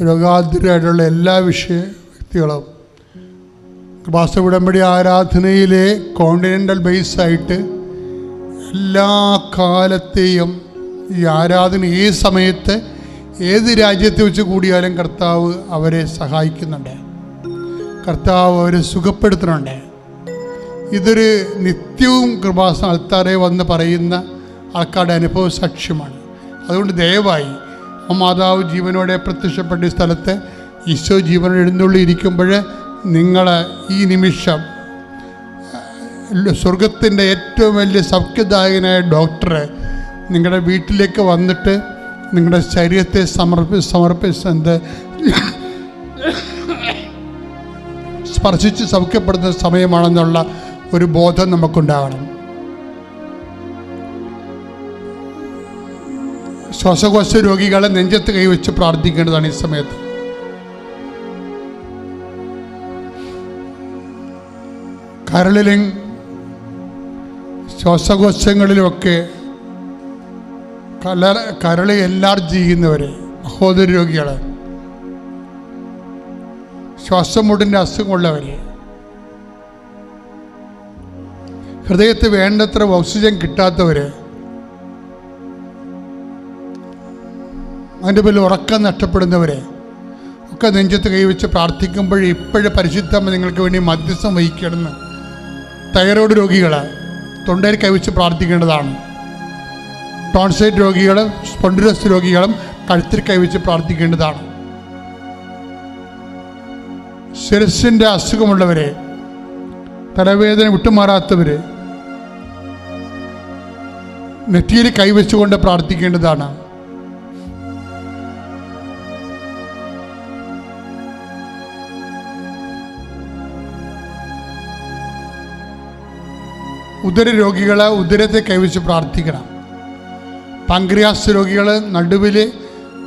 രോഗാതുരായിട്ടുള്ള എല്ലാ വ്യക്തികളും കൃപാസ ഉടമ്പടി ആരാധനയിലെ കോണ്ടിനെൻ്റൽ ബേസായിട്ട് എല്ലാ കാലത്തെയും ഈ ആരാധന ഈ സമയത്ത് ഏത് രാജ്യത്ത് വെച്ച് കൂടിയാലും കർത്താവ് അവരെ സഹായിക്കുന്നുണ്ട്, കർത്താവ് അവരെ സുഖപ്പെടുത്തുന്നുണ്ട്. ഇതൊരു നിത്യവും കൃപാസന ആൾക്കാരെ വന്ന് പറയുന്ന ആൾക്കാരുടെ അനുഭവ സാക്ഷ്യമാണ്. അതുകൊണ്ട് ദയവായി മാതാവ് ജീവനോടെ പ്രത്യക്ഷപ്പെട്ട സ്ഥലത്ത് ഈശോ ജീവനോടെ എഴുന്നള്ളിയിരിക്കുമ്പോൾ നിങ്ങൾ ഈ നിമിഷം സ്വർഗത്തിൻ്റെ ഏറ്റവും വലിയ സൗഖ്യദായകനായ ഡോക്ടറെ നിങ്ങളുടെ വീട്ടിലേക്ക് വന്നിട്ട് നിങ്ങളുടെ ശരീരത്തെ സമർപ്പിച്ചത് സ്പർശിച്ച് സൗഖ്യപ്പെടുന്ന സമയമാണെന്നുള്ള ഒരു ബോധം നമുക്കുണ്ടാകണം. ശ്വാസകോശ രോഗികളെ നെഞ്ചത്ത് കൈവച്ച് പ്രാർത്ഥിക്കേണ്ടതാണ് ഈ സമയത്ത്. കരളിലും ശ്വാസകോശങ്ങളിലുമൊക്കെ കരള് എൻലാർജ് ചെയ്യുന്നവരെ, മഹോദര രോഗികളെ, ശ്വാസമുട്ടിൻ്റെ അസുഖമുള്ളവരെ, ഹൃദയത്തിൽ വേണ്ടത്ര ഓക്സിജൻ കിട്ടാത്തവർ, അതിൻ്റെ പേരിൽ ഉറക്കം നഷ്ടപ്പെടുന്നവരെ ഒക്കെ നെഞ്ചത്ത് കൈവച്ച് പ്രാർത്ഥിക്കുമ്പോൾ ഇപ്പോഴും പരിശുദ്ധമ്മ നിങ്ങൾക്ക് വേണ്ടി മധ്യസ്ഥം വഹിക്കണമെന്ന്. തൈറോയ്ഡ് രോഗികൾ തൊണ്ടയിൽ കൈവച്ച് പ്രാർത്ഥിക്കേണ്ടതാണ്. ടോൺസൈറ്റ് രോഗികൾ, സ്പോണ്ടിലോസിസ് രോഗികളും കഴുത്തിൽ കൈവച്ച് പ്രാർത്ഥിക്കേണ്ടതാണ്. ശിരസിൻ്റെ അസുഖമുള്ളവരെ, തലവേദന വിട്ടുമാറാത്തവർ നെറ്റിയിൽ കൈവച്ചുകൊണ്ട് പ്രാർത്ഥിക്കേണ്ടതാണ്. ഉദര രോഗികൾ ഉദരത്തെ കൈവച്ച് പ്രാർത്ഥിക്കണം. പാങ്ക്രിയാസ് രോഗികൾ നടുവിൽ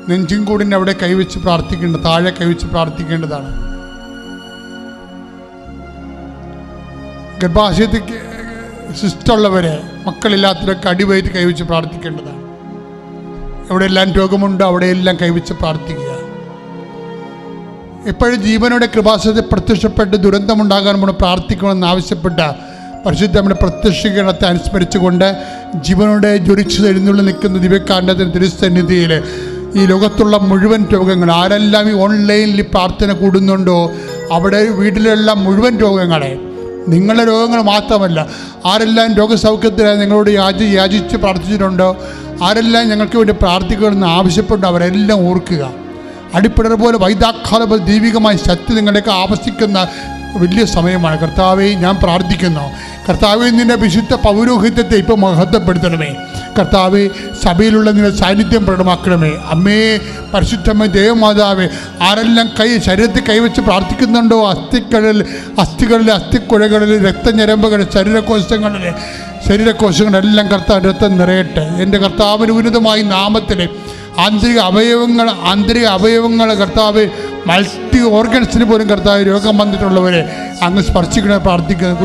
നെഞ്ചും കൂടിൻ്റെ അവിടെ കൈവച്ച് പ്രാർത്ഥിക്കേണ്ടത്, താഴെ കൈവച്ച് പ്രാർത്ഥിക്കേണ്ടതാണ്. ഗർഭാശയത്തിൽ സിസ്റ്റുള്ളവരെ, മക്കളില്ലാത്തവരൊക്കെ അടിവയറ്റ് കൈവച്ച് പ്രാർത്ഥിക്കേണ്ടതാണ്. എവിടെയെല്ലാം രോഗമുണ്ടോ അവിടെയെല്ലാം കൈവച്ച് പ്രാർത്ഥിക്കുക. എപ്പോഴും ജീവനോടെ കൃപാസനത്തിൽ പ്രത്യക്ഷപ്പെട്ട് ദുരന്തമുണ്ടാകാൻ നമ്മൾ പ്രാർത്ഥിക്കണമെന്ന് ആവശ്യപ്പെട്ട പരിശുദ്ധ നമ്മുടെ പ്രത്യക്ഷീകരണത്തെ അനുസ്മരിച്ചുകൊണ്ട് ജീവനോടെ ജ്വലിച്ചു എഴുന്നള്ളി നിൽക്കുന്ന ദിവ്യകാരുണ്യത്തിന് തിരുസന്നിധിയിൽ ഈ ലോകത്തുള്ള മുഴുവൻ രോഗങ്ങൾ, ആരെല്ലാം ഈ ഓൺലൈനിൽ പ്രാർത്ഥന കൂടുന്നുണ്ടോ അവിടെ വീട്ടിലുള്ള മുഴുവൻ രോഗങ്ങളെ, നിങ്ങളുടെ രോഗങ്ങൾ മാത്രമല്ല, ആരെല്ലാം രോഗസൗഖ്യത്തിനായി നിങ്ങളോട് യാചിച്ച് പ്രാർത്ഥിച്ചിട്ടുണ്ടോ, ആരെല്ലാം ഞങ്ങൾക്ക് വേണ്ടി പ്രാർത്ഥിക്കണമെന്ന് ആവശ്യപ്പെട്ടു അവരെല്ലാം ഓർക്കുക. അടിപ്പിടർ പോലെ വൈദാഘാത പോലെ ദൈവികമായ ശക്തി നിങ്ങളുടെയൊക്കെ ആവശ്യിക്കുന്ന വലിയ സമയമാണ്. കർത്താവെ, ഞാൻ പ്രാർത്ഥിക്കുന്നു, കർത്താവെ നിൻ്റെ വിശുദ്ധ പൗരോഹിത്യത്തെ ഇപ്പോൾ മഹത്വപ്പെടുത്തണമേ. കർത്താവെ, സഭയിലുള്ള നിന്റെ സാന്നിധ്യം പ്രകടമാക്കണമേ. അമ്മേ, പരിശുദ്ധമ്മ, ദേവമാതാവേ, ആരെല്ലാം ശരീരത്തിൽ കൈവച്ച് പ്രാർത്ഥിക്കുന്നുണ്ടോ, അസ്ഥികളിൽ അസ്ഥിക്കുഴകളിൽ രക്തഞരമ്പുകളിൽ ശരീരകോശങ്ങളെല്ലാം കർത്താവ് രക്തം നിറയട്ടെ. എൻ്റെ കർത്താവിന് ഉന്നതമായി നാമത്തിൽ ആന്തരിക അവയവങ്ങൾ കർത്താവ്, മൾട്ടി ഓർഗൻസിന് പോലും കർത്താവ് രോഗം വന്നിട്ടുള്ളവരെ അങ്ങ് സ്പർശിക്കണ പ്രാർത്ഥിക്കുന്നത്.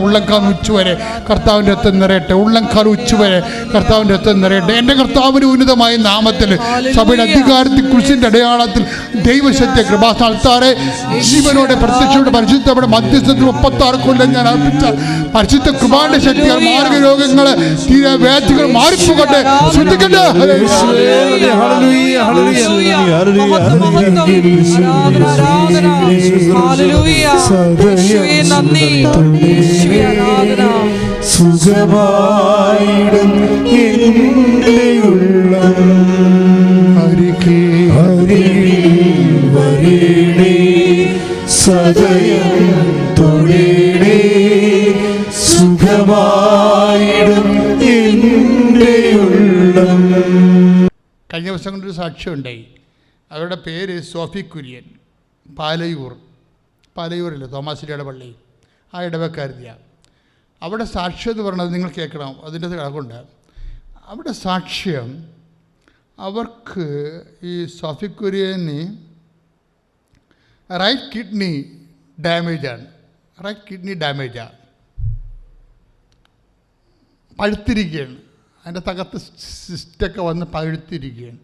ഉള്ളംകാൽ ഉച്ചുവരെ കർത്താവിൻ്റെ രക്തം നിറയട്ടെ, ഉള്ളംകാൽ ഉച്ചുവരെ കർത്താവിൻ്റെ രക്തം നിറയട്ടെ. എൻ്റെ കർത്താവിന് ഉന്നതമായ നാമത്തിൽ സഭയുടെ അധികാരത്തിൽ കുരിശിൻ്റെ അടയാളത്തിൽ ദൈവശക്തി കൃപാസ്ഥാനത്താറെ ജീവനോടെ പ്രത്യക്ഷയുടെ പരിശുദ്ധയുടെ മധ്യസ്ഥത്തിൽ 36 കൊല്ലം ഞാൻ അർപ്പിച്ച പരിശുദ്ധ കൃപാന്റെ ശക്തികൾ മാർഗ രോഗങ്ങൾ വ്യാധികൾ മാറിപ്പോകട്ടെ. ശ്രദ്ധിക്കട്ടെ. സുഖമായിടും എൻ്റെ ഉള്ളം വരേണേ, സദയം തൊഴേണേ, സുഖമായിടും എൻ്റെ ഉള്ളം. കഴിഞ്ഞ ദിവസം കൊണ്ടൊരു സാക്ഷ്യമുണ്ടായി. അവരുടെ പേര് സോഫി കുര്യൻ, പാലയൂരില്ല തോമാശ്ശേരിയുടെ പള്ളി, ആ ഇടവക്കാരുതിയാണ്. അവിടെ സാക്ഷ്യം എന്ന് പറയുന്നത് നിങ്ങൾ കേൾക്കണം, അതിൻ്റെ കണക്കുണ്ട്. അവിടെ സാക്ഷ്യം, അവർക്ക് ഈ സോഫി കുര്യന് റൈറ്റ് കിഡ്നി ഡാമേജാണ്. പഴുത്തിരിക്കുകയാണ്. അതിൻ്റെ തകത്ത് സിസ്റ്റൊക്കെ വന്ന് പഴുത്തിരിക്കുകയാണ്.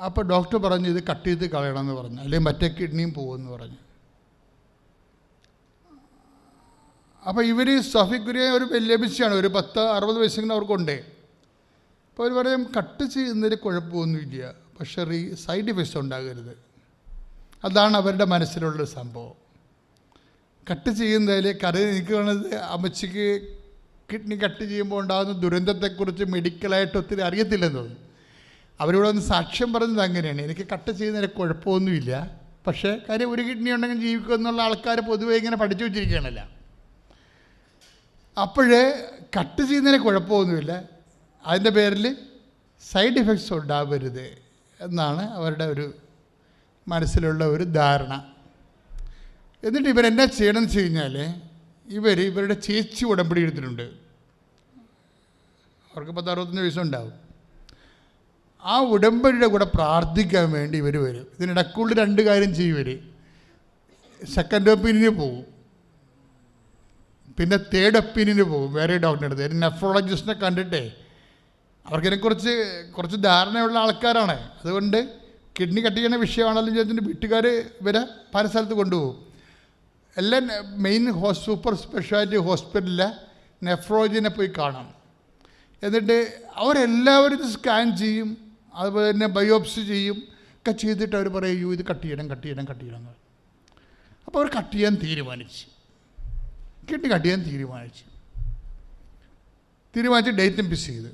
അപ്പോൾ ഡോക്ടർ പറഞ്ഞു ഇത് കട്ട് ചെയ്ത് കളയണമെന്ന് പറഞ്ഞു, അല്ലെങ്കിൽ മറ്റേ കിഡ്നിയും പോകുമെന്ന് പറഞ്ഞു. അപ്പോൾ ഇവർ സഫി കുര്യൻ ഒരു വലിയ ബിസിയാണ്, ഒരു 10-60 വയസ്സിങ്ങനെ അവർക്കുണ്ട്. അപ്പോൾ അവർ പറയും കട്ട് ചെയ്യുന്നതിൽ കുഴപ്പമൊന്നുമില്ല, പക്ഷേ സൈഡ് ഇഫക്ട്സ് ഉണ്ടാകരുത്. അതാണ് അവരുടെ മനസ്സിലുള്ളൊരു സംഭവം. കട്ട് ചെയ്യുന്നതിൽ എനിക്ക് കാണുന്നത് അമ്മച്ചിക്ക് കിഡ്നി കട്ട് ചെയ്യുമ്പോൾ ഉണ്ടാകുന്ന ദുരന്തത്തെക്കുറിച്ച് മെഡിക്കലായിട്ട് ഒത്തിരി അറിയത്തില്ലെന്ന് തോന്നുന്നു. അവരിവിടെ ഒന്ന് സാക്ഷ്യം പറഞ്ഞത് അങ്ങനെയാണ്, എനിക്ക് കട്ട് ചെയ്യുന്നതിന് കുഴപ്പമൊന്നുമില്ല, പക്ഷേ കാര്യം ഒരു കിഡ്നി ഉണ്ടെങ്കിൽ ജീവിക്കുക എന്നുള്ള ആൾക്കാർ പൊതുവെ ഇങ്ങനെ പഠിച്ചു വെച്ചിരിക്കുകയാണല്ലോ. അപ്പോഴേ കട്ട് ചെയ്യുന്നതിന് കുഴപ്പമൊന്നുമില്ല, അതിൻ്റെ പേരിൽ സൈഡ് ഇഫക്ട്സ് ഉണ്ടാവരുത് എന്നാണ് അവരുടെ ഒരു മനസ്സിലുള്ള ഒരു ധാരണ. എന്നിട്ട് ഇവരെന്നാ ചെയ്യണമെന്ന് വെച്ച് കഴിഞ്ഞാൽ ഇവരുടെ ചേച്ചി ഉടമ്പടി എടുത്തിട്ടുണ്ട്. അവർക്ക് 10-65 വയസ്സുണ്ടാവും. ആ ഉടമ്പടിയുടെ കൂടെ പ്രാർത്ഥിക്കാൻ വേണ്ടി ഇവർ വരും. ഇതിനിടക്കുള്ളിൽ 2 കാര്യം ചെയ്യും ഇവർ. സെക്കൻഡ് ഒപ്പീനിയന് പോകും, പിന്നെ തേർഡ് ഒപ്പീനിയന് പോകും വേറെ ഡോക്ടറിൻ്റെ അടുത്ത്. ഒരു നെഫ്രോളജിസ്റ്റിനെ കണ്ടിട്ടേ അവർക്കിതിനെക്കുറിച്ച് കുറച്ച് ധാരണയുള്ള ആൾക്കാരാണ്. അതുകൊണ്ട് കിഡ്നി കട്ട് ചെയ്യുന്ന വിഷയമാണല്ലോ ചോദിച്ചിട്ട് വീട്ടുകാർ ഇവരെ പല സ്ഥലത്ത് കൊണ്ടുപോകും. എല്ലാം മെയിൻ സൂപ്പർ സ്പെഷ്യാലിറ്റി ഹോസ്പിറ്റലിലെ നെഫ്രോളജിനെ പോയി കാണാം. എന്നിട്ട് അവരെല്ലാവരും ഇത് സ്കാൻ ചെയ്യും, അതുപോലെ തന്നെ ബയോപ്സി ചെയ്യും ഒക്കെ ചെയ്തിട്ട് അവർ പറയൂ ഇത് കട്ട് ചെയ്യണം എന്ന് പറയും. അപ്പോൾ അവർ കട്ട് ചെയ്യാൻ തീരുമാനിച്ച് കിഡ്നി കട്ട് ചെയ്യാൻ തീരുമാനിച്ച് ഡേറ്റും ഫിക്സ് ചെയ്ത്,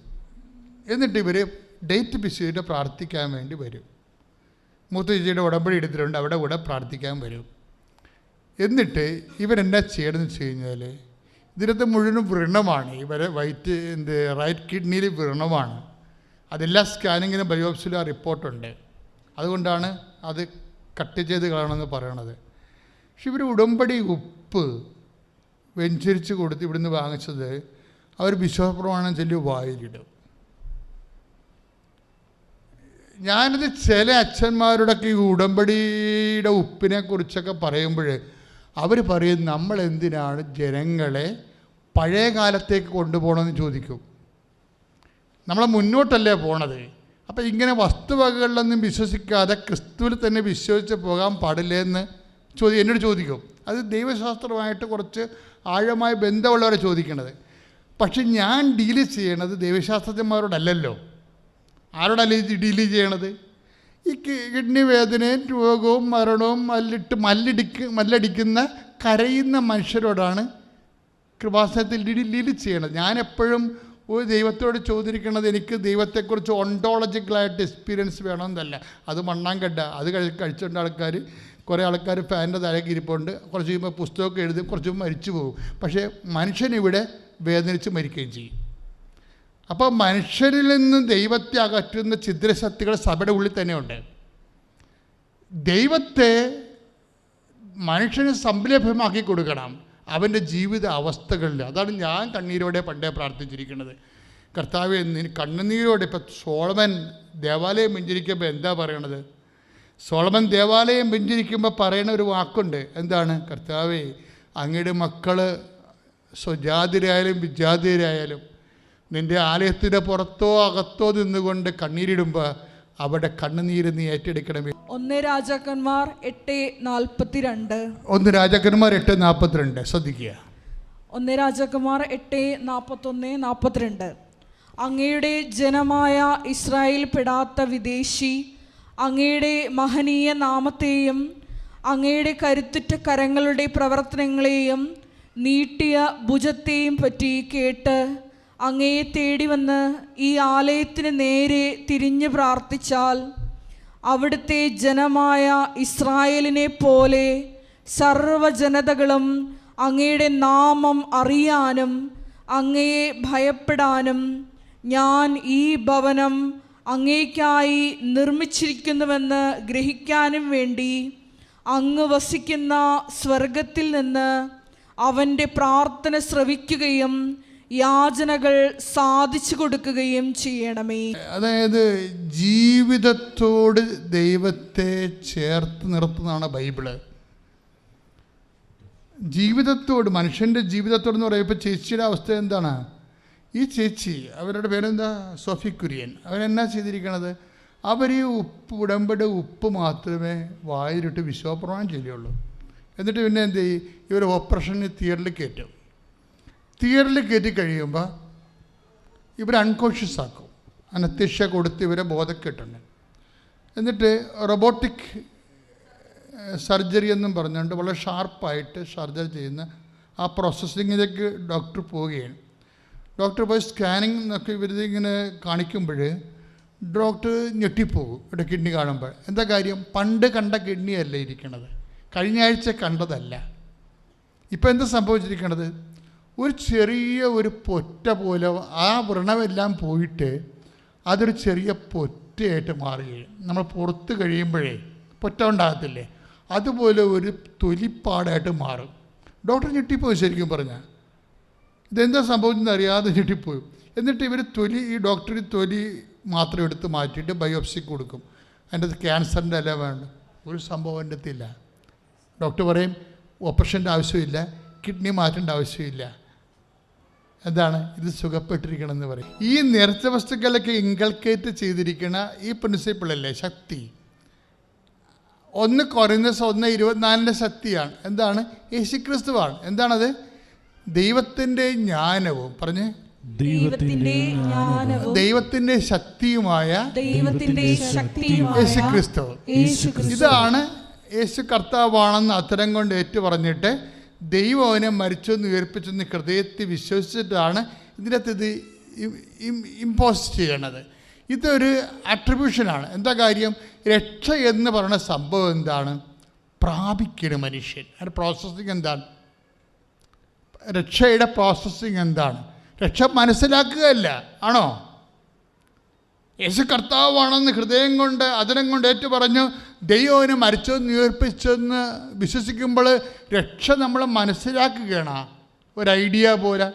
എന്നിട്ട് ഇവർ ഡേറ്റ് ഫിക്സ് ചെയ്തിട്ട് പ്രാർത്ഥിക്കാൻ വേണ്ടി വരും. മൂത്ത ചേച്ചിയുടെ ഉടമ്പടി എടുത്തിട്ടുണ്ട്, അവിടെ കൂടെ പ്രാർത്ഥിക്കാൻ വരും. എന്നിട്ട് ഇവരെന്നാ ചെയ്യണമെന്ന് വെച്ച് കഴിഞ്ഞാൽ ഇതിനകത്ത് മുഴുവനും വ്രണമാണ്, ഇവരെ റൈറ്റ് കിഡ്നിയിൽ വ്രണമാണ്. അതെല്ലാ സ്കാനിങ്ങിനും ബയോപ്സിയിലും ആ റിപ്പോർട്ടുണ്ട്. അതുകൊണ്ടാണ് അത് കട്ട് ചെയ്ത് കളയണമെന്ന് പറയണത്. പക്ഷെ ഇവർ ഉടമ്പടി ഉപ്പ് വെഞ്ചരിച്ച് കൊടുത്ത് ഇവിടുന്ന് വാങ്ങിച്ചത് അവർ വിശ്വാസപ്രമാണം ചൊല്ലി വായിലിടും. ഞാനിത് ചില അച്ഛന്മാരുടെയൊക്കെ ഈ ഉടമ്പടിയുടെ ഉപ്പിനെ കുറിച്ചൊക്കെ പറയുമ്പോൾ അവർ പറയും നമ്മൾ എന്തിനാണ് ജനങ്ങളെ പഴയ കാലത്തേക്ക് കൊണ്ടുപോകണമെന്ന് ചോദിക്കും. നമ്മളെ മുന്നോട്ടല്ലേ പോണത്. അപ്പോൾ ഇങ്ങനെ വസ്തുവകകളിലൊന്നും വിശ്വസിക്കാതെ ക്രിസ്തുവിൽ തന്നെ വിശ്വസിച്ച് പോകാൻ പാടില്ലേ എന്ന് എന്നോട് ചോദിക്കും. അത് ദൈവശാസ്ത്രമായിട്ട് കുറച്ച് ആഴമായ ബന്ധമുള്ളവരെ ചോദിക്കണത്. പക്ഷെ ഞാൻ ഡീല് ചെയ്യണത് ദൈവശാസ്ത്രജ്ഞന്മാരോടല്ലല്ലോ. ആരോടല്ല ഡീല് ചെയ്യണത്? ഈ കിഡ്നി വേദനയും രോഗവും മരണവും മല്ലടിക്കുന്ന കരയുന്ന മനുഷ്യരോടാണ് കൃപാസനത്തിൽ ഡീല് ചെയ്യണത്. ഞാനെപ്പോഴും ഒരു ദൈവത്തോട് ചോദിക്കുന്നത് എനിക്ക് ദൈവത്തെക്കുറിച്ച് ഒണ്ടോളജിക്കലായിട്ട് എക്സ്പീരിയൻസ് വേണമെന്നല്ല. അത് മണ്ണാങ്കട്ട, അത് കഴിച്ചുകൊണ്ട് ആൾക്കാർ കുറേ ആൾക്കാർ ഫാനിൻ്റെ താഴേക്ക് ഇരിപ്പുണ്ട്, കുറച്ച് കഴിയുമ്പോൾ പുസ്തകമൊക്കെ എഴുതും, കുറച്ച് മരിച്ചു പോകും. പക്ഷേ മനുഷ്യനിവിടെ വേദനിച്ച് മരിക്കുകയും ചെയ്യും. അപ്പോൾ മനുഷ്യരിൽ നിന്ന് ദൈവത്തെ അകറ്റുന്ന ഛിദ്രശക്തികൾ സഭയുടെ ഉള്ളിൽ തന്നെ ഉണ്ട്. ദൈവത്തെ മനുഷ്യന് സംലഭ്യമാക്കി കൊടുക്കണം അവൻ്റെ ജീവിത അവസ്ഥകളിൽ. അതാണ് ഞാൻ കണ്ണീരോടെ പണ്ടേ പ്രാർത്ഥിച്ചിരിക്കുന്നത്. കർത്താവേ, കണ്ണുനീരോടെ. ഇപ്പം സോളമൻ ദേവാലയം വെഞ്ചരിക്കുമ്പോൾ എന്താ പറയണത്? സോളമൻ ദേവാലയം വെഞ്ചരിക്കുമ്പോൾ പറയുന്ന ഒരു വാക്കുണ്ട്. എന്താണ്? കർത്താവേ, അങ്ങയുടെ മക്കൾ സ്വജാതിരായാലും വിജാതിരായാലും നിൻ്റെ ആലയത്തിൻ്റെ പുറത്തോ അകത്തോ നിന്നുകൊണ്ട് കണ്ണീരിടുമ്പോൾ അവിടെ കണ്ണുനീര് നീ ഏറ്റെടുക്കണമേ. 1 രാജാക്കന്മാർ 8:42. 1 രാജാക്കന്മാർ 8:42 ശ്രദ്ധിക്കുക. 1 രാജാക്കന്മാർ 8:41-42. അങ്ങയുടെ ജനമായ ഇസ്രായേൽ പെടാത്ത വിദേശി അങ്ങയുടെ മഹനീയ നാമത്തെയും അങ്ങയുടെ കരുത്തുറ്റ കരങ്ങളുടെ പ്രവർത്തനങ്ങളെയും നീട്ടിയ ഭുജത്തെയും പറ്റി കേട്ട് അങ്ങയെ തേടി വന്ന് ഈ ആലയത്തിന് നേരെ തിരിഞ്ഞ് പ്രാർത്ഥിച്ചാൽ അവിടുത്തെ ജനമായ ഇസ്രായേലിനെ പോലെ സർവ്വജനതകളും അങ്ങയുടെ നാമം അറിയാനും അങ്ങയെ ഭയപ്പെടാനും ഞാൻ ഈ ഭവനം അങ്ങേക്കായി നിർമ്മിച്ചിരിക്കുന്നുവെന്ന് ഗ്രഹിക്കാനും വേണ്ടി അങ്ങ് വസിക്കുന്ന സ്വർഗത്തിൽ നിന്ന് അവൻ്റെ പ്രാർത്ഥന ശ്രവിക്കുകയും യാചനകൾ സാധിച്ചു കൊടുക്കുകയും ചെയ്യണമേ. അതായത് ജീവിതത്തോട് ദൈവത്തെ ചേർത്ത് നിർത്തുന്നതാണ് ബൈബിള്. ജീവിതത്തോട്, മനുഷ്യൻ്റെ ജീവിതത്തോടെന്ന് പറയുമ്പോൾ ചേച്ചിയുടെ അവസ്ഥ എന്താണ്? ഈ ചേച്ചി, അവരുടെ പേരെന്താ? സോഫി കുര്യൻ. അവരെന്നാ ചെയ്തിരിക്കണത്? അവർ ഈ ഉടമ്പടി ഉപ്പ് മാത്രമേ വായിലിട്ട് വിശ്വാസപ്രമാണം ചെയ്യുള്ളൂ. എന്നിട്ട് പിന്നെ എന്ത് ചെയ്യും, ഇവർ ഓപ്പറേഷന് തിയേറ്ററിൽ കയറ്റും. തിയേറ്ററിൽ കയറ്റി കഴിയുമ്പോൾ ഇവർ അൺകോൺഷ്യസ് ആക്കും, അനസ്തേഷ്യ കൊടുത്ത് ഇവരെ ബോധക്കെട്ടുണ്ട്. എന്നിട്ട് റോബോട്ടിക് സർജറി എന്നും പറഞ്ഞുകൊണ്ട് വളരെ ഷാർപ്പായിട്ട് സർജറി ചെയ്യുന്ന ആ പ്രോസസ്സിങ്ങിലേക്ക് ഡോക്ടർ പോവുകയാണ്. ഡോക്ടർ പോയി സ്കാനിങ് എന്നൊക്കെ ഇവരിങ്ങനെ കാണിക്കുമ്പോൾ ഡോക്ടർ ഞെട്ടിപ്പോകും ഇവിടെ കിഡ്നി കാണുമ്പോൾ. എന്താ കാര്യം, പണ്ട് കണ്ട കിഡ്നിയല്ല ഇരിക്കണത്, കഴിഞ്ഞ ആഴ്ച കണ്ടതല്ല. ഇപ്പം എന്താ സംഭവിച്ചിരിക്കണത്, ഒരു ചെറിയ ഒരു പൊറ്റ പോലെ ആ വ്രണമെല്ലാം പോയിട്ട് അതൊരു ചെറിയ പൊറ്റയായിട്ട് മാറുകയും നമ്മൾ പുറത്ത് കഴിയുമ്പോഴേ പൊറ്റ ഉണ്ടാകത്തില്ലേ, അതുപോലെ ഒരു തൊലിപ്പാടായിട്ട് മാറും. ഡോക്ടർ ഞെട്ടിപ്പോയി, ശരിക്കും പറഞ്ഞാൽ ഇതെന്താ സംഭവിച്ചെന്ന് അറിയാതെ ഞെട്ടിപ്പോയി. എന്നിട്ട് ഇവർ ഈ ഡോക്ടർ തൊലി മാത്രം എടുത്ത് മാറ്റിയിട്ട് ബയോപ്സിക്ക് കൊടുക്കും. അതിൻ്റെ അത് ക്യാൻസറിൻ്റെ അല്ല വേണ്ട, ഒരു സംഭവം എൻ്റെ അടുത്തില്ല. ഡോക്ടർ പറയും ഓപ്പറേഷൻ്റെ ആവശ്യമില്ല, കിഡ്നി മാറ്റേണ്ട ആവശ്യമില്ല. എന്താണ് ഇത്, സുഖപ്പെട്ടിരിക്കണമെന്ന് പറയും. ഈ നേർച്ച വസ്തുക്കളൊക്കെ ഇൻകൾക്കേറ്റ് ചെയ്തിരിക്കുന്ന ഈ പ്രിൻസിപ്പിളല്ലേ ശക്തി, 1 കൊറിന്തോസ് 1:24 ശക്തിയാണ്. എന്താണ്, യേശുക്രിസ്തുവാണ്. എന്താണത്, ദൈവത്തിൻ്റെ ജ്ഞാനവും പറഞ്ഞ് ദൈവത്തിൻ്റെ ശക്തിയുമായ യേശുക്രിസ്തു. ഇതാണ് യേശു കർത്താവാണെന്ന് അത്തരം കൊണ്ട് ഏറ്റു പറഞ്ഞിട്ട് ദൈവം അവനെ മരിച്ചെന്ന് ഉയർപ്പിച്ചെന്ന് ഹൃദയത്തിൽ വിശ്വസിച്ചിട്ടാണ് ഇതിനകത്ത് ഇത് ഇമ്പോസ് ചെയ്യണത്. ഇതൊരു അട്രിബ്യൂഷനാണ്. എന്താ കാര്യം, രക്ഷ എന്ന് പറയുന്ന സംഭവം എന്താണ്, പ്രാപിക്കണം മനുഷ്യൻ. അതിൻ്റെ പ്രോസസ്സിങ് എന്താണ്, രക്ഷയുടെ പ്രോസസ്സിങ് എന്താണ്, രക്ഷ മനസ്സിലാക്കുകയല്ല, ആണോ? യേശു കർത്താവാണെന്ന് ഹൃദയം കൊണ്ട് അതരം കൊണ്ട് ഏറ്റു പറഞ്ഞു ദൈവനെ മരിച്ചെന്ന് ഉയർപ്പിച്ചെന്ന് വിശ്വസിക്കുമ്പോൾ രക്ഷ നമ്മൾ മനസ്സിലാക്കുകയാണ്. ഒരു ഐഡിയ പോലെ.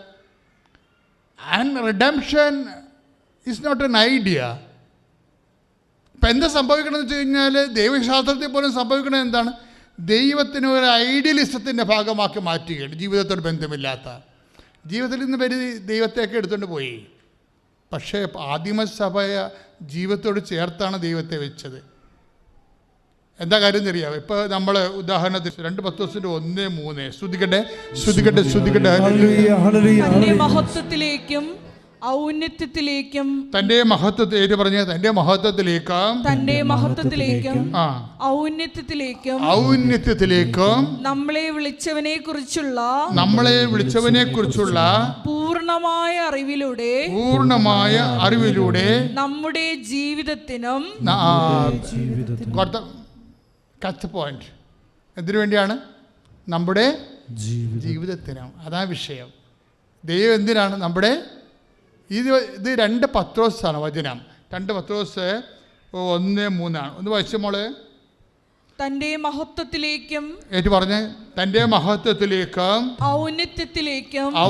And redemption is not an idea. ഇപ്പം എന്താ സംഭവിക്കണമെന്ന് വെച്ച് കഴിഞ്ഞാൽ ദൈവശാസ്ത്രത്തിൽ പോലും സംഭവിക്കണത് എന്താണ്, ദൈവത്തിന് ഒരു ഐഡിയലിസത്തിൻ്റെ ഭാഗമാക്കി മാറ്റുകയാണ്. ജീവിതത്തോട് ബന്ധമില്ലാത്ത ജീവിതത്തിൽ നിന്ന് പേര് ദൈവത്തെയൊക്കെ എടുത്തുകൊണ്ട് പോയി. പക്ഷേ ആദിമസഭയ ജീവിതത്തോട് ചേർത്താണ് ദൈവത്തെ വെച്ചത്. എന്താ കാര്യം അറിയാം, ഇപ്പോൾ നമ്മൾ ഉദാഹരണത്തിന് 2 പത്രോസിന്റെ 1:3 ശ്രുതികട്ടെ ശ്രുതികട്ടെ ശ്രുതികട്ടെ മഹത്വത്തിലേക്കും ഔന്നത്യത്തിലേക്കും തന്റെ മഹത്വത്തെ പറഞ്ഞ തന്റെ മഹത്വത്തിലേക്കും ഔന്നത്യത്തിലേക്കും നമ്മളെ വിളിച്ചവനെ കുറിച്ചുള്ള പൂർണ്ണമായ അറിവിലൂടെ നമ്മുടെ ജീവിതത്തിനും പോയിന്റ് എന്തിനു വേണ്ടിയാണ്, നമ്മുടെ ജീവിതത്തിനും. അതാ വിഷയം. ദൈവം എന്തിനാണ് നമ്മുടെ ഇത് 2 പത്രോസാണ് വചനം. 2 പത്രോസ് 1:3 ഒന്ന് വായിച്ച മോളെ. തന്റെ മഹത്വത്തിലേക്കും ഏറ്റു പറഞ്ഞ് തന്റെ മഹത്വത്തിലേക്കും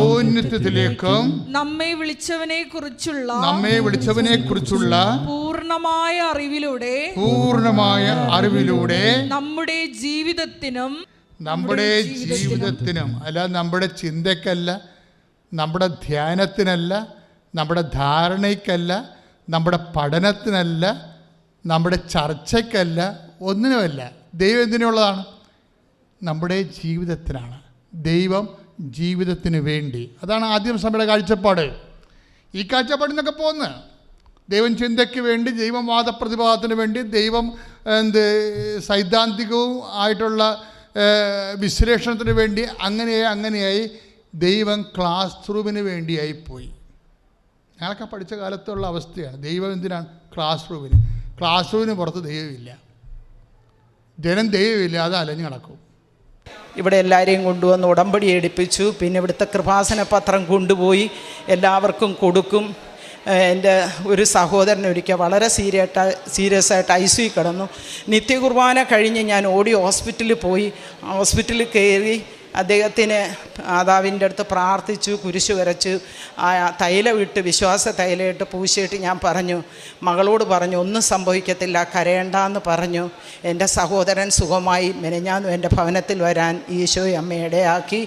ഔന്നത്യത്തിലേക്കും നമ്മെ വിളിച്ചവനെ കുറിച്ചുള്ള പൂർണ്ണമായ അറിവിലൂടെ നമ്മുടെ ജീവിതത്തിനും അല്ല, നമ്മുടെ ചിന്തക്കല്ല, നമ്മുടെ ധ്യാനത്തിനല്ല, നമ്മുടെ ധാരണയ്ക്കല്ല, നമ്മുടെ പഠനത്തിനല്ല, നമ്മുടെ ചർച്ചയ്ക്കല്ല, ഒന്നിനുമല്ല. ദൈവം എന്തിനുള്ളതാണ്, നമ്മുടെ ജീവിതത്തിനാണ്. ദൈവം ജീവിതത്തിന് വേണ്ടി. അതാണ് ആദ്യം സഭയുടെ കാഴ്ചപ്പാട്. ഈ കാഴ്ചപ്പാടിൽ നിന്നൊക്കെ പോകുന്നത് ദൈവം ചിന്തയ്ക്ക് വേണ്ടി, ദൈവം വാദപ്രതിവാദത്തിന് വേണ്ടി, ദൈവം സൈദ്ധാന്തികവും ആയിട്ടുള്ള വിശ്ലേഷണത്തിന് വേണ്ടി അങ്ങനെയായി ദൈവം ക്ലാസ് റൂമിന് വേണ്ടിയായിപ്പോയി. ഞങ്ങളൊക്കെ പഠിച്ച കാലത്തുള്ള അവസ്ഥയാണ്. ദൈവം എന്തിനാണ്, ക്ലാസ് റൂമിന് പുറത്ത് ദൈവമില്ല, ജനം ദൈവമില്ല, അത് അലഞ്ഞു നടക്കും. ഇവിടെ എല്ലാവരെയും കൊണ്ടുവന്ന് ഉടമ്പടി എടുപ്പിച്ചു. പിന്നെ ഇവിടുത്തെ കൃപാസന പത്രം കൊണ്ടുപോയി എല്ലാവർക്കും കൊടുക്കും. എൻ്റെ ഒരു സഹോദരൻ ഒരിക്കൽ വളരെ സീരിയസ് ആയിട്ട് ICU കിടന്നു. നിത്യകുർബാന കഴിഞ്ഞ് ഞാൻ ഓടി ഹോസ്പിറ്റലിൽ കയറി അദ്ദേഹത്തിന് മാതാവിൻ്റെ അടുത്ത് പ്രാർത്ഥിച്ചു, കുരിശ് വരച്ചു, തൈലം ഇട്ട്, വിശ്വാസ തൈലം ഇട്ട് പൂശിയിട്ട് ഞാൻ പറഞ്ഞു, മകളോട് പറഞ്ഞു ഒന്നും സംഭവിക്കത്തില്ല, കരയണ്ടെന്ന് പറഞ്ഞു. എൻ്റെ സഹോദരൻ സുഖമായി മെനഞ്ഞാന്നു എൻ്റെ ഭവനത്തിൽ വരാൻ ഈശോ അമ്മ ഇടയാക്കി.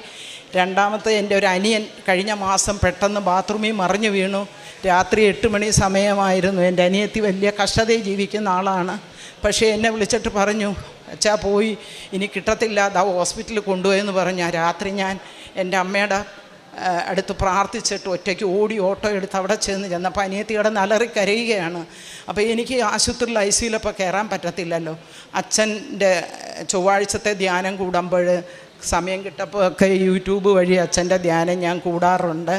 രണ്ടാമത്തെ എൻ്റെ ഒരു അനിയൻ കഴിഞ്ഞ മാസം പെട്ടെന്ന് ബാത്റൂമിൽ മറിഞ്ഞു വീണു. രാത്രി 8 മണി സമയമായിരുന്നു. എൻ്റെ അനിയത്തി വലിയ കഷ്ടതയിൽ ജീവിക്കുന്ന ആളാണ്. പക്ഷേ എന്നെ വിളിച്ചിട്ട് പറഞ്ഞു, അച്ഛാ പോയി ഇനി കിട്ടത്തില്ല, അതാ ഹോസ്പിറ്റലിൽ കൊണ്ടുപോയെന്ന് പറഞ്ഞു. രാത്രി ഞാൻ എൻ്റെ അമ്മയുടെ അടുത്ത് പ്രാർത്ഥിച്ചിട്ട് ഒറ്റയ്ക്ക് ഓട്ടോ എടുത്ത് അവിടെ ചെന്നപ്പോൾ അനിയത്തി കിടന്ന് അലറി കരയുകയാണ്. അപ്പോൾ എനിക്ക് ആശുപത്രിയിൽ ICUലപ്പോൾ കയറാൻ പറ്റത്തില്ലല്ലോ. അച്ഛൻ്റെ ചൊവ്വാഴ്ചത്തെ ധ്യാനം കൂടുമ്പോൾ സമയം കിട്ടപ്പോൾ ഒക്കെ യൂട്യൂബ് വഴി അച്ഛൻ്റെ ധ്യാനം ഞാൻ കൂടാറുണ്ട്.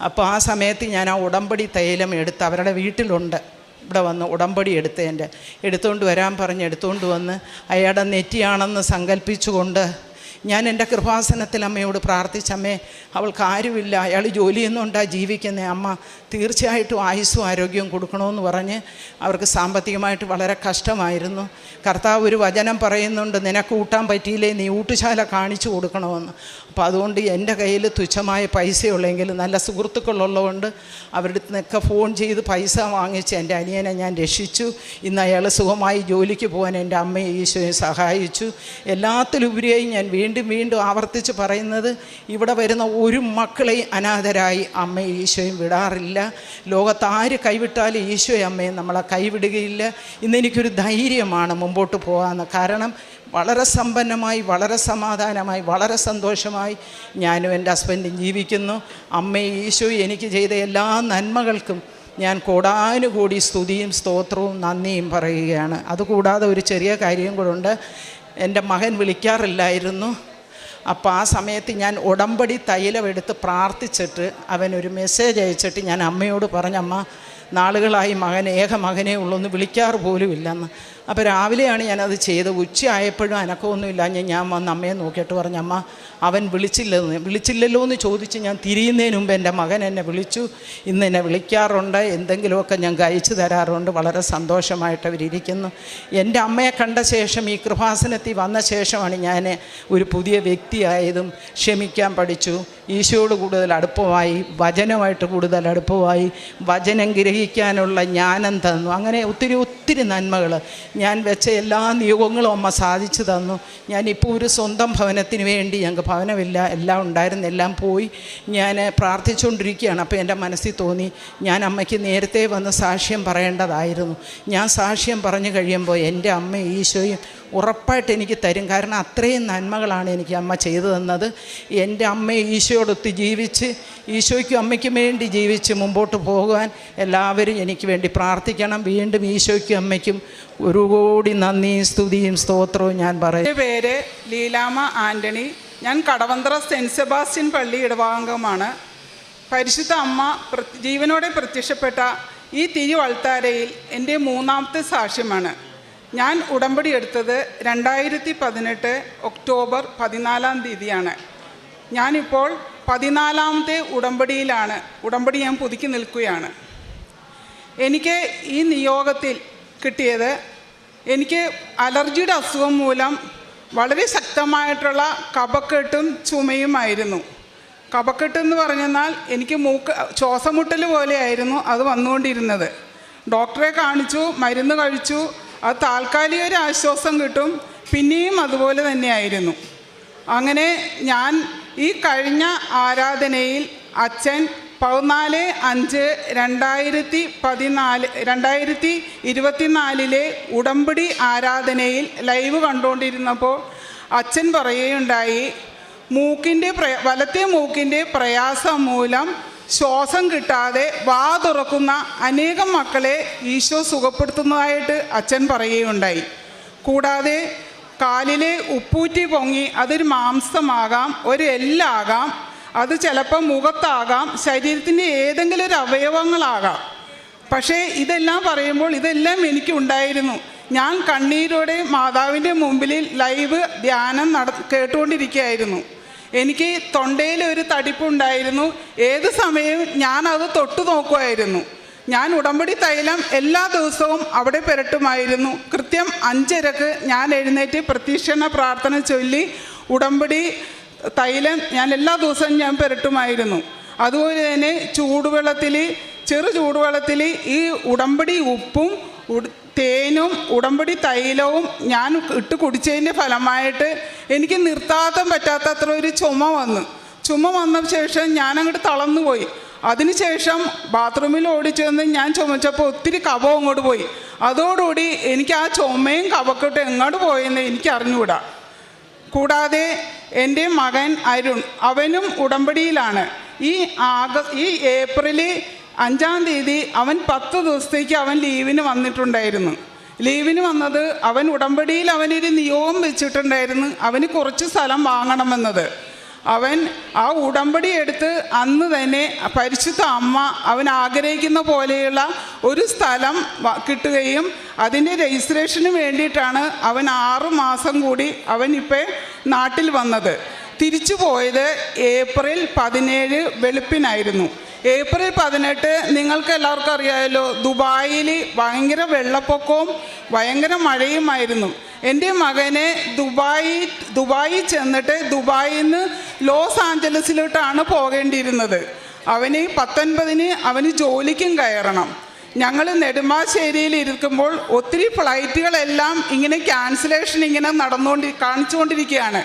അപ്പോൾ ആ സമയത്ത് ഞാൻ ആ ഉടമ്പടി തൈലം എടുത്ത് അവരുടെ വീട്ടിലുണ്ട്, ഇവിടെ വന്ന് ഉടമ്പടി എടുത്തുകൊണ്ട് വരാൻ പറഞ്ഞ് എടുത്തുകൊണ്ട് വന്ന് അയാളുടെ നെറ്റിയാണെന്ന് സങ്കല്പിച്ചുകൊണ്ട് ഞാൻ എൻ്റെ കൃപാസനത്തിൽ അമ്മയോട് പ്രാർത്ഥിച്ചമ്മേ, അവൾക്ക് ആരുമില്ല, അയാൾ ജോലി ചെയ്യുന്നുണ്ടാണ് ജീവിക്കുന്നത്, അമ്മ തീർച്ചയായിട്ടും ആയുസ്സും ആരോഗ്യവും കൊടുക്കണമെന്ന് പറഞ്ഞ് അവർക്ക് സാമ്പത്തികമായിട്ട് വളരെ കഷ്ടമായിരുന്നു. കർത്താവ് ഒരു വചനം പറയുന്നുണ്ട്, നിനക്ക് ഊട്ടാൻ പറ്റിയില്ലേ നീ ഊട്ടുശാല കാണിച്ചു കൊടുക്കണമെന്ന്. അപ്പോൾ അതുകൊണ്ട് എൻ്റെ കയ്യിൽ തുച്ഛമായ പൈസയുള്ളെങ്കിൽ നല്ല സുഹൃത്തുക്കളുള്ളതുകൊണ്ട് അവരുടെ നിന്നൊക്കെ ഫോൺ ചെയ്ത് പൈസ വാങ്ങിച്ച് എൻ്റെ അനിയനെ ഞാൻ രക്ഷിച്ചു. ഇന്ന് അയാൾ സുഖമായി ജോലിക്ക് പോകാൻ എൻ്റെ അമ്മയെ ഈശോയെ സഹായിച്ചു. എല്ലാത്തിലുപരിയായി ഞാൻ വീണ്ടും ആവർത്തിച്ച് പറയുന്നത്, ഇവിടെ വരുന്ന ഒരു മക്കളെയും അനാഥരായി അമ്മയെ ഈശോയും വിടാറില്ല. ലോകത്താര് കൈവിട്ടാലും ഈശോയെ അമ്മയെ നമ്മളെ കൈവിടുകയില്ല. ഇന്നെനിക്കൊരു ധൈര്യമാണ് മുമ്പോട്ട് പോകാമെന്ന്. കാരണം വളരെ സമ്പന്നമായി, വളരെ സമാധാനമായി, വളരെ സന്തോഷമായി ഞാനും എൻ്റെ ഹസ്ബൻഡും ജീവിക്കുന്നു. അമ്മയെ ഈശോയും എനിക്ക് ചെയ്ത എല്ലാ നന്മകൾക്കും ഞാൻ കോടാനുകൂടി സ്തുതിയും സ്തോത്രവും നന്ദിയും പറയുകയാണ്. അതുകൂടാതെ ഒരു ചെറിയ കാര്യം കൂടെ ഉണ്ട്. എൻ്റെ മകൻ വിളിക്കാറില്ലായിരുന്നു. അപ്പോൾ ആ സമയത്ത് ഞാൻ ഉടമ്പടി തൈലമെടുത്ത് പ്രാർത്ഥിച്ചിട്ട് അവനൊരു മെസ്സേജ് അയച്ചിട്ട് ഞാൻ അമ്മയോട് പറഞ്ഞു, അമ്മ നാളുകളായി ഏക മകനേ ഉള്ളൂ, ഒന്ന് വിളിക്കാറ് പോലും ഇല്ലെന്ന്. അപ്പോൾ രാവിലെയാണ് ഞാനത് ചെയ്തത്. ഉച്ചയായപ്പോഴും അനക്കമൊന്നുമില്ല. ഞാൻ വന്ന് അമ്മയെ നോക്കിയിട്ട് പറഞ്ഞു, അമ്മ അവൻ വിളിച്ചില്ലല്ലോ എന്ന് ചോദിച്ച് ഞാൻ തിരിയുന്നതിന് മുമ്പ് എൻ്റെ മകൻ എന്നെ വിളിച്ചു. ഇന്ന് എന്നെ വിളിക്കാറുണ്ട്, എന്തെങ്കിലുമൊക്കെ ഞാൻ കഴിച്ചു തരാറുണ്ട്. വളരെ സന്തോഷമായിട്ട് അവരിയ്ക്കുന്നു. എൻ്റെ അമ്മയെ കണ്ട ശേഷം, ഈ കൃപാസനത്തിൽ വന്ന ശേഷമാണ് ഞാൻ ഒരു പുതിയ വ്യക്തിയായതും ക്ഷമിക്കാൻ പഠിച്ചു. ഈശോയോട് കൂടുതൽ അടുപ്പമായി, വചനമായിട്ട് കൂടുതൽ അടുപ്പമായി, വചനം ഗ്രഹിക്കാനുള്ള ജ്ഞാനം തന്നു. അങ്ങനെ ഒത്തിരി നന്മകൾ ഞാൻ വെച്ച എല്ലാ നിയോഗങ്ങളും അമ്മ സാധിച്ചു തന്നു. ഞാനിപ്പോൾ ഒരു സ്വന്തം ഭവനത്തിന് വേണ്ടി, ഞങ്ങൾക്ക് ഭവനമില്ല, എല്ലാം ഉണ്ടായിരുന്നു, എല്ലാം പോയി. ഞാൻ പ്രാർത്ഥിച്ചുകൊണ്ടിരിക്കുകയാണ്. അപ്പോൾ എൻ്റെ മനസ്സിൽ തോന്നി, ഞാൻ അമ്മയ്ക്ക് നേരത്തെ വന്ന് സാക്ഷ്യം പറയേണ്ടതായിരുന്നു. ഞാൻ സാക്ഷ്യം പറഞ്ഞു കഴിയുമ്പോൾ എൻ്റെ അമ്മ ഈശോയും ഉറപ്പായിട്ട് എനിക്ക് തരും. കാരണം അത്രയും നന്മകളാണ് എനിക്ക് അമ്മ ചെയ്തു തന്നത്. എൻ്റെ അമ്മ ഈശോയോടൊത്ത് ജീവിച്ച്, ഈശോയ്ക്കും അമ്മയ്ക്കും വേണ്ടി ജീവിച്ച് മുമ്പോട്ട് പോകുവാൻ എല്ലാവരും എനിക്ക് വേണ്ടി പ്രാർത്ഥിക്കണം. വീണ്ടും ഈശോയ്ക്കും അമ്മയ്ക്കും ഒരു കോടി നന്ദിയും സ്തുതിയും സ്തോത്രവും ഞാൻ പറയും. എൻ്റെ പേര് ലീലാമ്മ ആൻ്റണി. ഞാൻ കടവന്ത്ര സെൻറ്റ് സെബാസ്റ്റ്യൻ പള്ളി ഇടവാംഗമാണ്. പരിശുദ്ധ അമ്മ ജീവനോടെ പ്രത്യക്ഷപ്പെട്ട ഈ തിരുവൾത്താരയിൽ എൻ്റെ 3ാമത്തെ സാക്ഷ്യമാണ്. ഞാൻ ഉടമ്പടി എടുത്തത് 2018 ഒക്ടോബർ 14-ാം തീയതിയാണ്. ഞാനിപ്പോൾ 14ാമത്തെ ഉടമ്പടിയിലാണ്. ഉടമ്പടി ഞാൻ പുതുക്കി നിൽക്കുകയാണ്. എനിക്ക് ഈ നിയോഗത്തിൽ കിട്ടിയത്, എനിക്ക് അലർജിയുടെ അസുഖം മൂലം വളരെ ശക്തമായിട്ടുള്ള കഫക്കെട്ടും ചുമയുമായിരുന്നു. കഫക്കെട്ടെന്ന് പറഞ്ഞാൽ എനിക്ക് ശ്വാസമുട്ടൽ പോലെയായിരുന്നു അത് വന്നുകൊണ്ടിരുന്നത്. ഡോക്ടറെ കാണിച്ചു, മരുന്ന് കഴിച്ചു, അത് താൽക്കാലിക ഒരു ആശ്വാസം കിട്ടും, പിന്നെയും അതുപോലെ തന്നെയായിരുന്നു. അങ്ങനെ ഞാൻ ഈ കഴിഞ്ഞ ആരാധനയിൽ അച്ഛൻ 14/5/2024 ഉടമ്പടി ആരാധനയിൽ ലൈവ് കണ്ടുകൊണ്ടിരുന്നപ്പോൾ അച്ഛൻ പറയുകയുണ്ടായി, വലത്തെ മൂക്കിൻ്റെ പ്രയാസം മൂലം ശ്വാസം കിട്ടാതെ വാ തുറക്കുന്ന അനേകം മക്കളെ ഈശോ സുഖപ്പെടുത്തുന്നതായിട്ട് അച്ഛൻ പറയുകയുണ്ടായി. കൂടാതെ കാലിലെ ഉപ്പൂറ്റി പൊങ്ങി, അതൊരു മാംസമാകാം, ഒരു എല്ലാകാം, അത് ചിലപ്പോൾ മുഖത്താകാം, ശരീരത്തിൻ്റെ ഏതെങ്കിലും ഒരു അവയവങ്ങളാകാം. പക്ഷേ ഇതെല്ലാം പറയുമ്പോൾ ഇതെല്ലാം എനിക്കുണ്ടായിരുന്നു. ഞാൻ കണ്ണീരോടെ മാതാവിൻ്റെ മുമ്പിൽ ലൈവ് ധ്യാനം കേട്ടുകൊണ്ടിരിക്കുകയായിരുന്നു. എനിക്ക് തൊണ്ടയിൽ ഒരു തടിപ്പുണ്ടായിരുന്നു. ഏത് സമയവും ഞാനത് തൊട്ടു നോക്കുമായിരുന്നു. ഞാൻ ഉടമ്പടി തൈലം എല്ലാ ദിവസവും അവിടെ പുരട്ടുമായിരുന്നു. കൃത്യം 5:30 ഞാൻ എഴുന്നേറ്റ് പ്രത്യക്ഷണ പ്രാർത്ഥന ചൊല്ലി ഉടമ്പടി തൈലം ഞാൻ എല്ലാ ദിവസവും ഞാൻ പുരട്ടുമായിരുന്നു. അതുപോലെ തന്നെ ചെറു ചൂടുവെള്ളത്തിൽ ഈ ഉടമ്പടി ഉപ്പും തേനും ഉടമ്പടി തൈലവും ഞാൻ ഇട്ട് കുടിച്ചതിൻ്റെ ഫലമായിട്ട് എനിക്ക് നിർത്താൻ പറ്റാത്തത്ര ഒരു ചുമ വന്നു. ചുമ വന്ന ശേഷം ഞാനങ്ങോട്ട് തളർന്നുപോയി. അതിനുശേഷം ബാത്റൂമിൽ ഓടിച്ചെന്ന് ഞാൻ ചുമച്ചപ്പോൾ ഒത്തിരി കഫം അങ്ങോട്ട് പോയി. അതോടുകൂടി എനിക്ക് ആ ചുമയും കഫക്കെട്ടും എങ്ങോട്ട് പോയെന്ന് എനിക്ക് അറിഞ്ഞുകൂടാ. കൂടാതെ എൻ്റെ മകൻ അരുൺ, അവനും ഉടമ്പടിയിലാണ്. ഈ ഏപ്രിൽ 5-ാം തീയതി അവൻ 10 ദിവസത്തേക്ക് അവൻ ലീവിന് വന്നിട്ടുണ്ടായിരുന്നു. ലീവിന് വന്നത് അവൻ ഉടമ്പടിയിൽ അവനൊരു നിയോഗം വെച്ചിട്ടുണ്ടായിരുന്നു, അവന് കുറച്ച് സ്ഥലം വാങ്ങണമെന്നത്. അവൻ ആ ഉടമ്പടി എടുത്ത് അന്ന് തന്നെ പരിശുദ്ധ അമ്മ അവൻ ആഗ്രഹിക്കുന്ന പോലെയുള്ള ഒരു സ്ഥലം കിട്ടുകയും അതിൻ്റെ രജിസ്ട്രേഷന് വേണ്ടിയിട്ടാണ് അവൻ 6 മാസം കൂടി അവൻ ഇപ്പോൾ നാട്ടിൽ വന്നത്. തിരിച്ചു പോയത് ഏപ്രിൽ 17 വെളുപ്പിനായിരുന്നു. ഏപ്രിൽ 18 നിങ്ങൾക്ക് എല്ലാവർക്കും അറിയാമല്ലോ, ദുബായിൽ ഭയങ്കര വെള്ളപ്പൊക്കവും ഭയങ്കര മഴയുമായിരുന്നു. എൻ്റെ മകനെ ദുബായി ചെന്നിട്ട് ദുബായിൽ നിന്ന് ലോസ് ആഞ്ചലസിലോട്ടാണ് പോകേണ്ടിയിരുന്നത്. അവന് 19-ന് അവന് ജോലിക്കും കയറണം. ഞങ്ങൾ നെടുമ്പാശ്ശേരിയിൽ ഇരിക്കുമ്പോൾ ഒത്തിരി ഫ്ലൈറ്റുകളെല്ലാം ഇങ്ങനെ ക്യാൻസലേഷൻ ഇങ്ങനെ കാണിച്ചുകൊണ്ടിരിക്കുകയാണ്.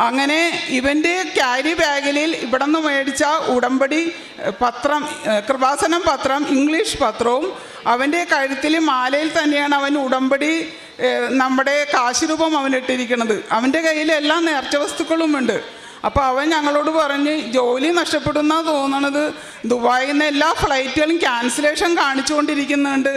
അങ്ങനെ ഇവൻ്റെ ക്യാരി ബാഗിൽ ഇവിടെ നിന്ന് മേടിച്ച ഉടമ്പടി പത്രം, കൃപാസനം പത്രം, ഇംഗ്ലീഷ് പത്രവും അവൻ്റെ കഴുത്തിൽ മാലയിൽ തന്നെയാണ് അവൻ ഉടമ്പടി നമ്മുടെ കാശുരൂപം അവനിട്ടിരിക്കുന്നത്. അവൻ്റെ കയ്യിൽ എല്ലാ നേർച്ച വസ്തുക്കളുമുണ്ട്. അപ്പോൾ അവൻ ഞങ്ങളോട് പറഞ്ഞ് ജോലി നഷ്ടപ്പെടുന്ന തോന്നണത്, ദുബായിൽ നിന്ന് എല്ലാ ഫ്ലൈറ്റുകളും ക്യാൻസലേഷൻ കാണിച്ചുകൊണ്ടിരിക്കുന്നുണ്ട്.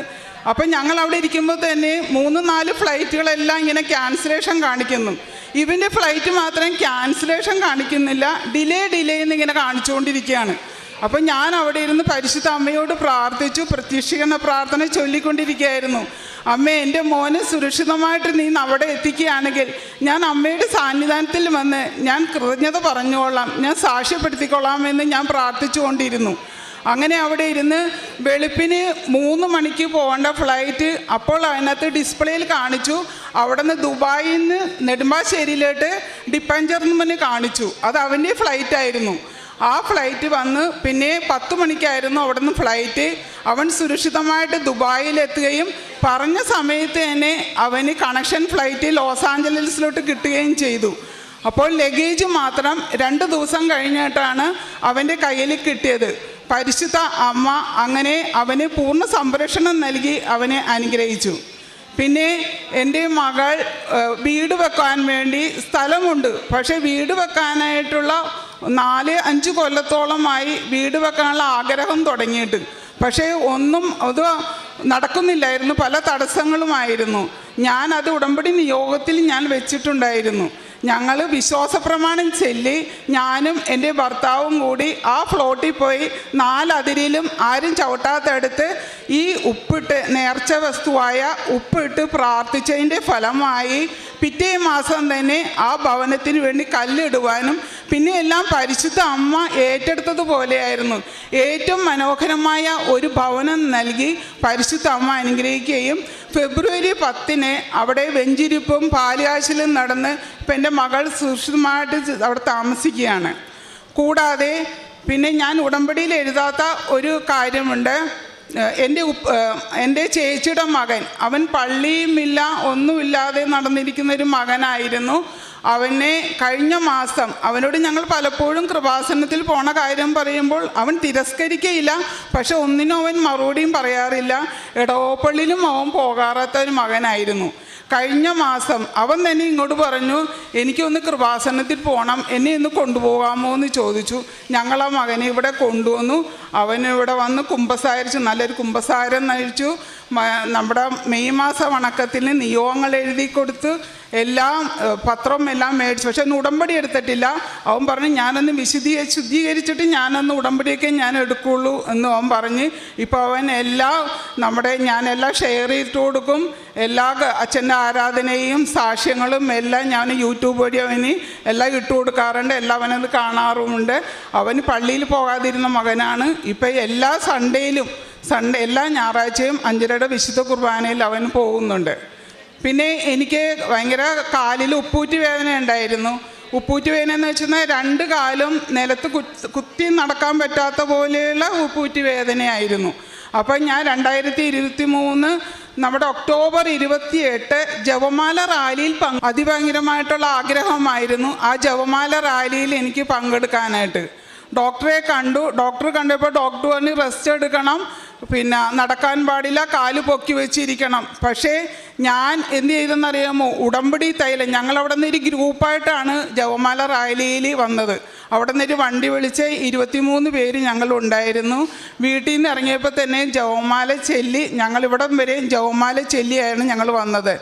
അപ്പം ഞങ്ങൾ അവിടെ ഇരിക്കുമ്പോൾ തന്നെ 3-4 ഫ്ലൈറ്റുകളെല്ലാം ഇങ്ങനെ ക്യാൻസലേഷൻ കാണിക്കുന്നു. ഇവൻ്റെ ഫ്ലൈറ്റ് മാത്രം ക്യാൻസലേഷൻ കാണിക്കുന്നില്ല, ഡിലേ എന്നിങ്ങനെ കാണിച്ചുകൊണ്ടിരിക്കുകയാണ്. അപ്പം ഞാൻ അവിടെ ഇരുന്ന് പരിശുദ്ധ അമ്മയോട് പ്രാർത്ഥിച്ചു, പ്രത്യക്ഷീകരണ പ്രാർത്ഥന ചൊല്ലിക്കൊണ്ടിരിക്കുകയായിരുന്നു. അമ്മേ, എൻ്റെ മോനെ സുരക്ഷിതമായിട്ട് നീ അവിടെ എത്തിക്കുകയാണെങ്കിൽ ഞാൻ അമ്മയുടെ സാന്നിധ്യത്തിൽ വന്ന് ഞാൻ കൃതജ്ഞത പറഞ്ഞുകൊള്ളാം, ഞാൻ സാക്ഷ്യപ്പെടുത്തിക്കൊള്ളാം എന്ന് ഞാൻ പ്രാർത്ഥിച്ചുകൊണ്ടിരുന്നു. അങ്ങനെ അവിടെ ഇരുന്ന് വെളുപ്പിന് 3 മണിക്ക് പോകേണ്ട ഫ്ലൈറ്റ് അപ്പോൾ അതിനകത്ത് ഡിസ്പ്ലേയിൽ കാണിച്ചു, അവിടെ നിന്ന് ദുബായിൽ നിന്ന് നെടുമ്പാശ്ശേരിയിലോട്ട് ഡിപ്പഞ്ചർ എന്ന് കാണിച്ചു. അത് അവൻ്റെ ഫ്ലൈറ്റായിരുന്നു. ആ ഫ്ലൈറ്റ് വന്ന് പിന്നെ 10 മണിക്കായിരുന്നു അവിടെ നിന്ന് ഫ്ലൈറ്റ്. അവൻ സുരക്ഷിതമായിട്ട് ദുബായിലെത്തുകയും പറഞ്ഞ സമയത്ത് തന്നെ അവന് കണക്ഷൻ ഫ്ലൈറ്റ് ലോസ് ആഞ്ചലസിലോട്ട് കിട്ടുകയും ചെയ്തു. അപ്പോൾ ലഗേജ് മാത്രം 2 ദിവസം കഴിഞ്ഞിട്ടാണ് അവൻ്റെ കയ്യിൽ കിട്ടിയത്. പരിശുദ്ധ അമ്മ അങ്ങനെ അവന് പൂർണ്ണ സംരക്ഷണം നൽകി അവനെ അനുഗ്രഹിച്ചു. പിന്നെ എൻ്റെ മകൾ വീട് വെക്കാൻ വേണ്ടി സ്ഥലമുണ്ട്, പക്ഷേ വീട് വെക്കാനായിട്ടുള്ള 4-5 കൊല്ലത്തോളമായി വീട് വെക്കാനുള്ള ആഗ്രഹം തുടങ്ങിയിട്ട്, പക്ഷേ ഒന്നും അത് നടക്കുന്നില്ലായിരുന്നു, പല തടസ്സങ്ങളുമായിരുന്നു. ഞാനത് ഉടമ്പടി നിയോഗത്തിൽ ഞാൻ വെച്ചിട്ടുണ്ടായിരുന്നു. ഞങ്ങൾ വിശ്വാസപ്രമാണം ചൊല്ലി ഞാനും എൻ്റെ ഭർത്താവും കൂടി ആ ഫ്ലോട്ടിൽ പോയി 4 അതിരിലും ആരും ചവിട്ടാത്തടുത്ത് ഈ ഉപ്പിട്ട് നേർച്ച വസ്തുവായ ഉപ്പിട്ട് പ്രാർത്ഥിച്ചതിൻ്റെ ഫലമായി പിറ്റേ മാസം തന്നെ ആ ഭവനത്തിന് വേണ്ടി കല്ലിടുവാനും പിന്നെ എല്ലാം പരിശുദ്ധ അമ്മ ഏറ്റെടുത്തതുപോലെയായിരുന്നു. ഏറ്റവും മനോഹരമായ ഒരു ഭവനം നൽകി പരിശുദ്ധ അമ്മ അനുഗ്രഹിക്കുകയും ഫെബ്രുവരി 10-ന് അവിടെ വെഞ്ചിരിപ്പും പാലുകാശലും നടന്ന് ഇപ്പം എൻ്റെ മകൾ സുരക്ഷിതമായിട്ട് അവിടെ താമസിക്കുകയാണ്. കൂടാതെ പിന്നെ ഞാൻ ഉടമ്പടിയിൽ എഴുതാത്ത ഒരു കാര്യമുണ്ട്. എൻ്റെ ചേച്ചിയുടെ മകൻ, അവൻ പള്ളിയുമില്ല ഒന്നുമില്ലാതെ നടന്നിരിക്കുന്നൊരു മകനായിരുന്നു. അവനെ കഴിഞ്ഞ മാസം അവനോട് ഞങ്ങൾ പലപ്പോഴും കൃപാസനത്തിൽ പോണ കാര്യം പറയുമ്പോൾ അവൻ തിരസ്കരിക്കയില്ല, പക്ഷെ ഒന്നിനും അവൻ മറുപടിയും പറയാറില്ല. ഇടവപ്പള്ളിയിലും അവൻ പോകാറാത്ത ഒരു മകനായിരുന്നു. കഴിഞ്ഞ മാസം അവൻ തന്നെ ഇങ്ങോട്ട് പറഞ്ഞു, എനിക്കൊന്ന് കൃപാസനത്തിൽ പോകണം, എന്നെ ഒന്ന് കൊണ്ടുപോകാമോ എന്ന് ചോദിച്ചു. ഞങ്ങൾ ആ മകനെ ഇവിടെ കൊണ്ടുവന്നു. അവൻ ഇവിടെ വന്ന് കുമ്പസാരിച്ചു, നല്ലൊരു കുമ്പസാരം നയിച്ചു. നമ്മുടെ മെയ് മാസ വണക്കത്തിന് നിയോഗങ്ങൾ എഴുതി കൊടുത്ത് എല്ലാം പത്രം എല്ലാം മേടിച്ചു. പക്ഷെ ഒന്ന് ഉടമ്പടി എടുത്തിട്ടില്ല. അവൻ പറഞ്ഞു, ഞാനൊന്ന് ശുദ്ധീകരിച്ചിട്ട് ഞാനൊന്ന് ഉടമ്പടിയൊക്കെ ഞാൻ എടുക്കുള്ളൂ എന്ന് അവൻ പറഞ്ഞ് ഇപ്പോൾ അവൻ ഞാനെല്ലാം ഷെയർ ചെയ്തിട്ട് കൊടുക്കും. എല്ലാ അച്ഛൻ്റെ ആരാധനയും സാക്ഷ്യങ്ങളും എല്ലാം ഞാൻ യൂട്യൂബ് വഴി അവന് എല്ലാം ഇട്ട് കൊടുക്കാറുണ്ട്. എല്ലാം അവനത് കാണാറുമുണ്ട്. അവന് പള്ളിയിൽ പോകാതിരുന്ന മകനാണ്. ഇപ്പം എല്ലാ എല്ലാ ഞായറാഴ്ചയും 5:30 വിശുദ്ധ കുർബാനയിൽ അവൻ പോകുന്നുണ്ട്. പിന്നെ എനിക്ക് ഭയങ്കര കാലിൽ ഉപ്പൂറ്റി വേദന ഉണ്ടായിരുന്നു. ഉപ്പൂറ്റി വേദന എന്ന് വെച്ചാൽ 2 കാലും നിലത്ത് കുത്തി നടക്കാൻ പറ്റാത്ത പോലെയുള്ള ഉപ്പൂറ്റി വേദനയായിരുന്നു. അപ്പം ഞാൻ 2023 നമ്മുടെ ഒക്ടോബർ 28 ജപമാല റാലിയിൽ അതിഭയങ്കരമായിട്ടുള്ള ആഗ്രഹമായിരുന്നു ആ ജപമാല റാലിയിൽ എനിക്ക് പങ്കെടുക്കാനായിട്ട്. ഡോക്ടറെ കണ്ടു. ഡോക്ടർ കണ്ടപ്പോൾ ഡോക്ടർ പറഞ്ഞ് റെസ്റ്റ് എടുക്കണം, പിന്നെ നടക്കാൻ പാടില്ല, കാല് പൊക്കി വെച്ചിരിക്കണം. പക്ഷേ ഞാൻ എന്ത് ചെയ്തെന്നറിയാമോ, ഉടമ്പടി തൈലം, ഞങ്ങളവിടെ നിന്ന് ഒരു ഗ്രൂപ്പായിട്ടാണ് ജപമാല റാലിയിൽ വന്നത്. അവിടെ നിന്നൊരു വണ്ടി വിളിച്ച് 23 പേര് ഞങ്ങളുണ്ടായിരുന്നു. വീട്ടിൽ നിന്ന് ഇറങ്ങിയപ്പോൾ തന്നെ ജപമാല ചൊല്ലി, ഞങ്ങളിവിടം വരെ ജപമാല ചൊല്ലിയാണ് ഞങ്ങൾ വന്നത്.